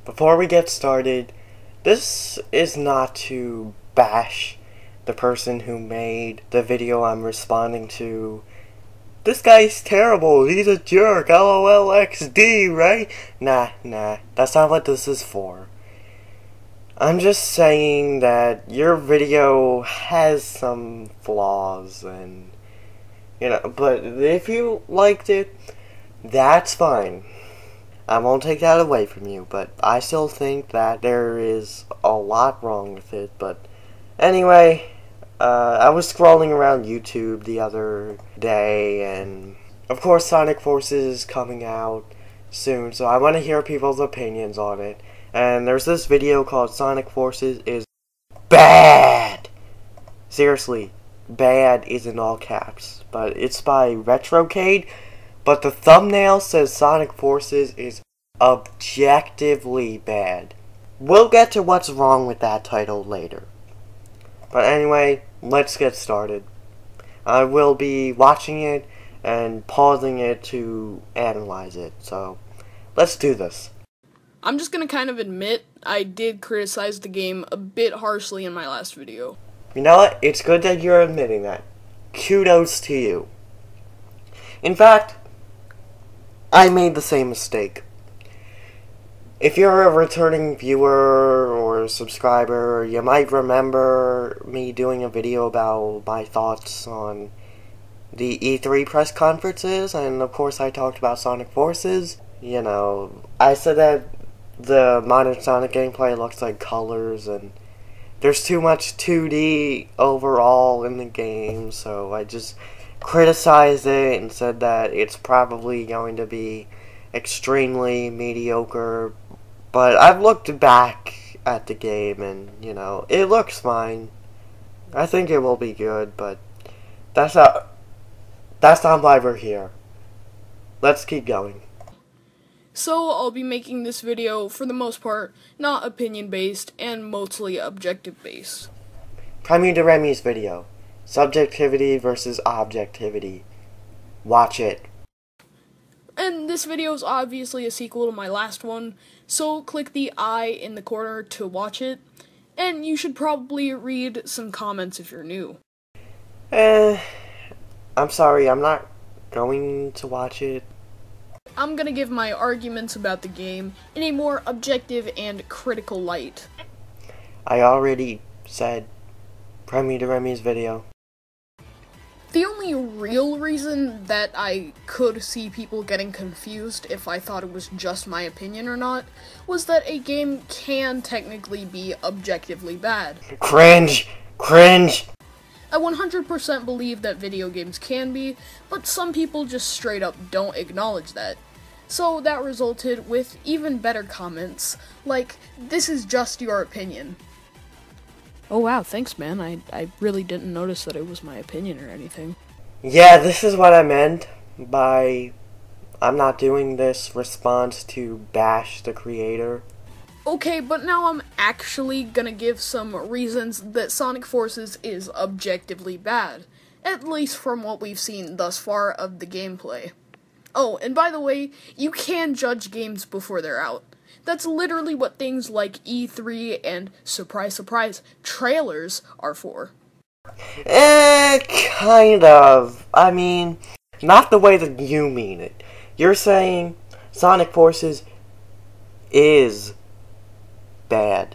Before we get started, this is not to bash the person who made the video I'm responding to. This guy's terrible, he's a jerk, LOLXD, right? Nah, that's not what this is for. I'm just saying that your video has some flaws and, but if you liked it, that's fine. I won't take that away from you, but I still think that there is a lot wrong with it. But anyway, I was scrolling around YouTube the other day, and of course Sonic Forces is coming out soon, so I want to hear people's opinions on it. And there's this video called Sonic Forces is bad! Seriously, bad is in all caps. But it's by Retrocade. But the thumbnail says Sonic Forces is objectively bad. We'll get to what's wrong with that title later. But anyway, let's get started. I will be watching it and pausing it to analyze it. So, let's do this. I'm just gonna kind of admit I did criticize the game a bit harshly in my last video. You know what? It's good that you're admitting that. Kudos to you. In fact, I made the same mistake. If you're a returning viewer or subscriber, you might remember me doing a video about my thoughts on the E3 press conferences, and of course I talked about Sonic Forces. I said that the modern Sonic gameplay looks like colors, and there's too much 2D overall in the game, so I just criticized it and said that it's probably going to be extremely mediocre. But I've looked back at the game and, it looks fine. I think it will be good, but that's not why we're here. Let's keep going. So I'll be making this video, for the most part, not opinion-based and mostly objective-based. Premier de Remy's video. Subjectivity versus objectivity. Watch it. And this video is obviously a sequel to my last one, so click the I in the corner to watch it, and you should probably read some comments if you're new. I'm sorry, I'm not going to watch it. I'm gonna give my arguments about the game in a more objective and critical light. I already said Premier de Remy's video. The only real reason that I could see people getting confused if I thought it was just my opinion or not was that a game can technically be objectively bad. Cringe! I 100% believe that video games can be, but some people just straight up don't acknowledge that. So that resulted with even better comments, like, "This is just your opinion." Oh wow, thanks man, I really didn't notice that it was my opinion or anything. Yeah, this is what I meant by I'm not doing this response to bash the creator. Okay, but now I'm actually gonna give some reasons that Sonic Forces is objectively bad, at least from what we've seen thus far of the gameplay. Oh, and by the way, you can judge games before they're out. That's literally what things like E3 and, surprise surprise, trailers are for. Kind of. I mean, not the way that you mean it. You're saying Sonic Forces is bad.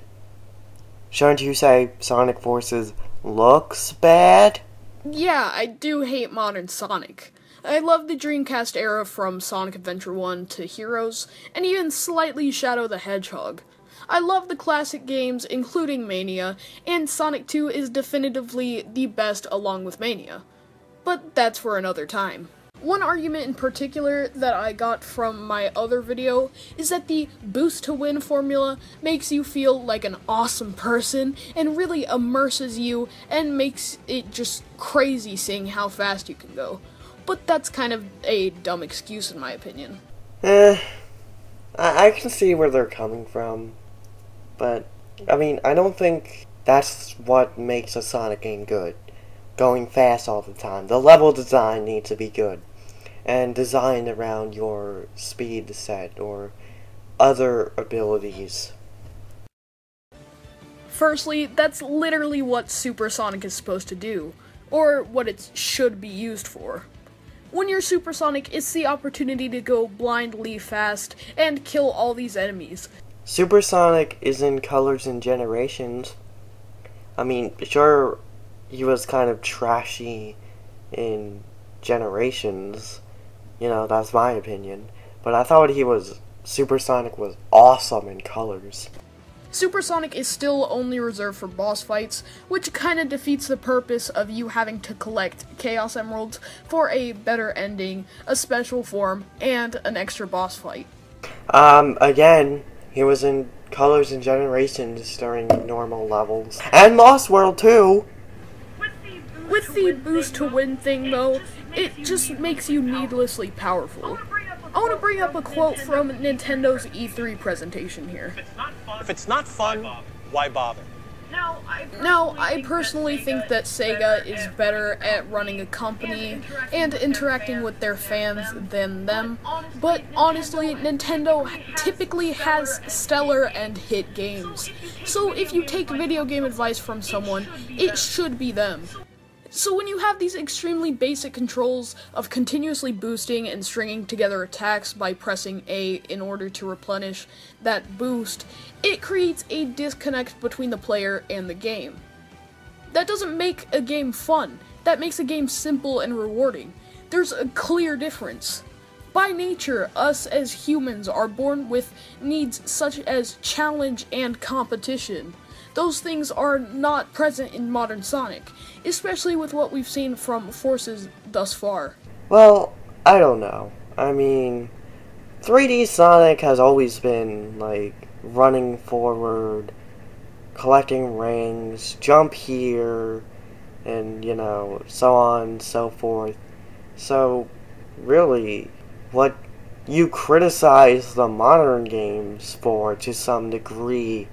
Shouldn't you say Sonic Forces looks bad? Yeah, I do hate modern Sonic. I love the Dreamcast era from Sonic Adventure 1 to Heroes, and even slightly Shadow the Hedgehog. I love the classic games, including Mania, and Sonic 2 is definitively the best along with Mania. But that's for another time. One argument in particular that I got from my other video is that the boost to win formula makes you feel like an awesome person and really immerses you and makes it just crazy seeing how fast you can go. But that's kind of a dumb excuse in my opinion. I can see where they're coming from, but I mean, I don't think that's what makes a Sonic game good. Going fast all the time. The level design needs to be good and designed around your speed set or other abilities. Firstly, that's literally what Supersonic is supposed to do, or what it should be used for. When you're Supersonic, it's the opportunity to go blindly fast and kill all these enemies. Supersonic is in Colors and Generations. I mean, sure, he was kind of trashy in Generations. You know, that's my opinion. But I thought Supersonic was awesome in Colors. Supersonic is still only reserved for boss fights, which kinda defeats the purpose of you having to collect Chaos Emeralds for a better ending, a special form, and an extra boss fight. Again, he was in Colors and Generations during normal levels. And Lost World too! With the boost to win thing though, it just makes you needlessly powerful. I want to bring up a quote from Nintendo's E3 presentation here. If it's not fun, why bother? Now, I personally think that Sega is better at running a company and interacting with their fans than them, but honestly, Nintendo typically has stellar and hit games. So if you take video game advice from someone, it should be them. So when you have these extremely basic controls of continuously boosting and stringing together attacks by pressing A in order to replenish that boost, it creates a disconnect between the player and the game. That doesn't make a game fun. That makes a game simple and rewarding. There's a clear difference. By nature, us as humans are born with needs such as challenge and competition. Those things are not present in modern Sonic, especially with what we've seen from Forces thus far. Well, I don't know. I mean, 3D Sonic has always been, like, running forward, collecting rings, jump here, and, you know, so on and so forth. So, really, what you criticize the modern games for, to some degree,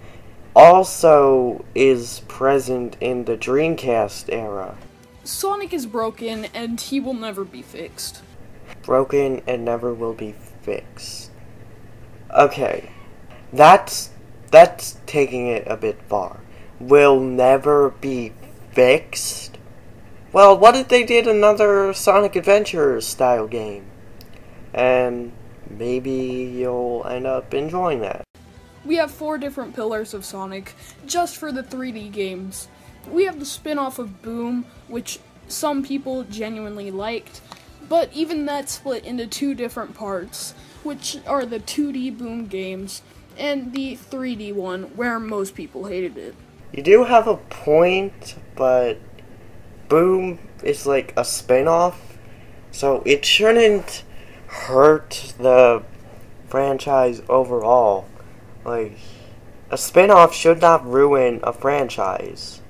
also is present in the Dreamcast era. Sonic is broken, and he will never be fixed. Broken and never will be fixed. Okay, that's taking it a bit far. Will never be fixed? Well, what if they did another Sonic Adventure style game? And maybe you'll end up enjoying that. We have 4 different pillars of Sonic, just for the 3D games. We have the spin-off of Boom, which some people genuinely liked, but even that split into 2 different parts, which are the 2D Boom games, and the 3D one, where most people hated it. You do have a point, but Boom is like a spin-off, so it shouldn't hurt the franchise overall. Like, a spin-off should not ruin a franchise.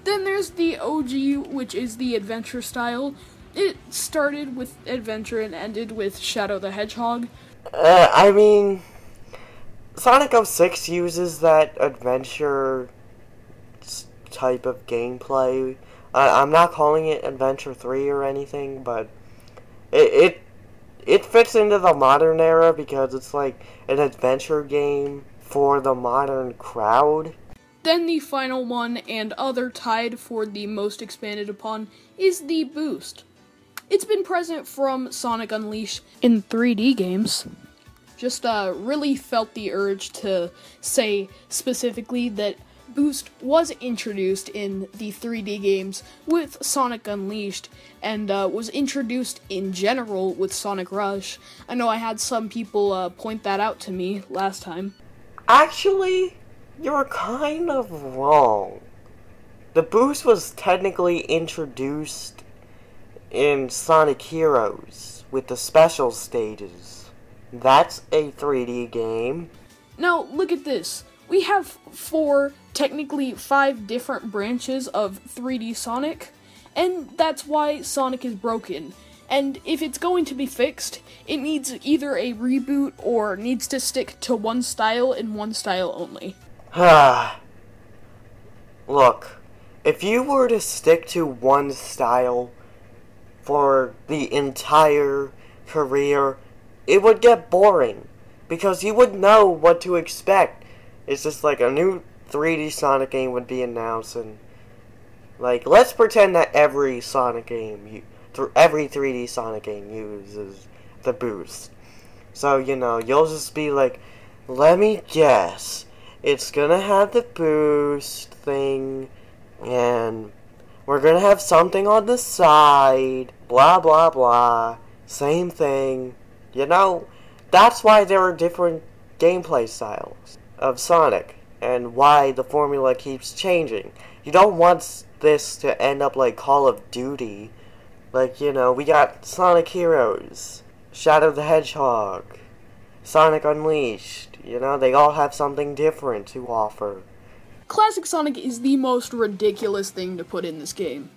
Then there's the OG, which is the adventure style. It started with adventure and ended with Shadow the Hedgehog. I mean, Sonic 06 uses that adventure type of gameplay. I'm not calling it Adventure 3 or anything, but it fits into the modern era because it's like an adventure game for the modern crowd. Then the final one, and other tied for the most expanded upon, is the boost. It's been present from Sonic Unleashed in 3D games. Just really felt the urge to say specifically that Boost was introduced in the 3D games with Sonic Unleashed, and was introduced in general with Sonic Rush. I know I had some people point that out to me last time. Actually, you're kind of wrong. The boost was technically introduced in Sonic Heroes with the special stages. That's a 3D game. Now, look at this. We have 4, technically 5 different branches of 3D Sonic, and that's why Sonic is broken. And if it's going to be fixed, it needs either a reboot or needs to stick to one style and one style only. Look, if you were to stick to one style for the entire career, it would get boring. because you would know what to expect. It's just like a new 3D Sonic game would be announced, and like, let's pretend that every Sonic game, every 3D Sonic game uses the boost. So, you know, you'll just be like, let me guess, it's gonna have the boost thing, and we're gonna have something on the side, blah blah blah, same thing. You know, that's why there are different gameplay styles of Sonic, and why the formula keeps changing. You don't want this to end up like Call of Duty. Like, you know, we got Sonic Heroes, Shadow the Hedgehog, Sonic Unleashed. You know, they all have something different to offer. Classic Sonic is the most ridiculous thing to put in this game.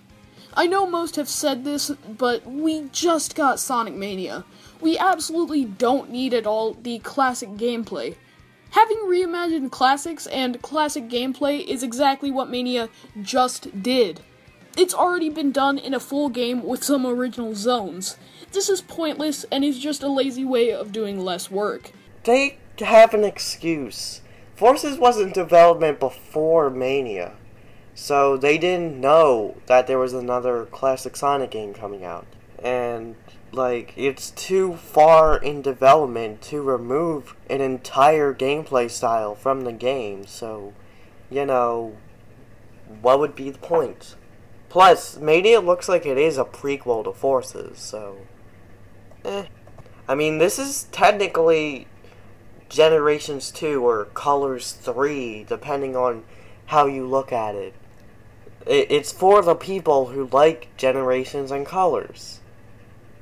I know most have said this, but we just got Sonic Mania. We absolutely don't need at all the classic gameplay. Having reimagined classics and classic gameplay is exactly what Mania just did. It's already been done in a full game with some original zones. This is pointless and is just a lazy way of doing less work. They have an excuse. Forces was in development before Mania, so they didn't know that there was another classic Sonic game coming out. And, like, it's too far in development to remove an entire gameplay style from the game, so, you know, what would be the point? Plus, Mania looks like it is a prequel to Forces, so, I mean, this is technically Generations 2 or Colors 3, depending on how you look at it. It's for the people who like Generations and Colors.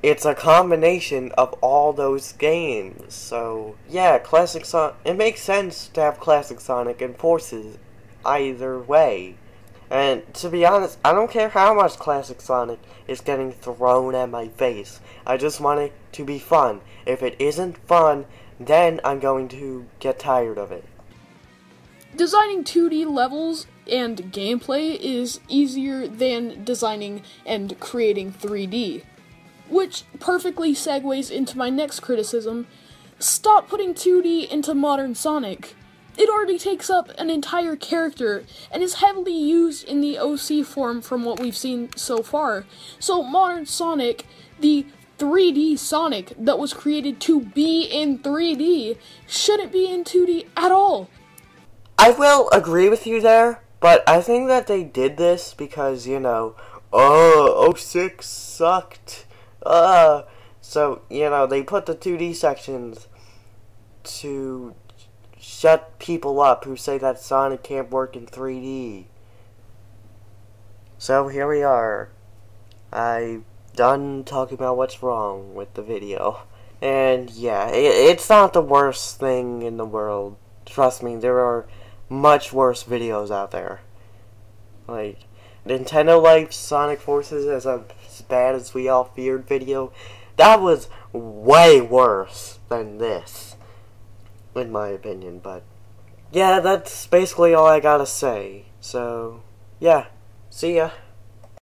It's a combination of all those games, so yeah, Classic Sonic, it makes sense to have Classic Sonic and Forces either way. And to be honest, I don't care how much Classic Sonic is getting thrown at my face. I just want it to be fun. If it isn't fun, then I'm going to get tired of it. Designing 2D levels and gameplay is easier than designing and creating 3D. Which perfectly segues into my next criticism. Stop putting 2D into modern Sonic. It already takes up an entire character and is heavily used in the OC form from what we've seen so far. So modern Sonic, the 3D Sonic that was created to be in 3D, shouldn't be in 2D at all. I will agree with you there, but I think that they did this because, you know, oh, 06 sucked. So, you know, they put the 2D sections to shut people up who say that Sonic can't work in 3D. So here we are. I'm done talking about what's wrong with the video. And yeah, it's not the worst thing in the world. Trust me, there are much worse videos out there. Like, Nintendo liked Sonic Forces as bad as we all feared video. That was way worse than this, in my opinion. But yeah, that's basically all I gotta say. So yeah, see ya.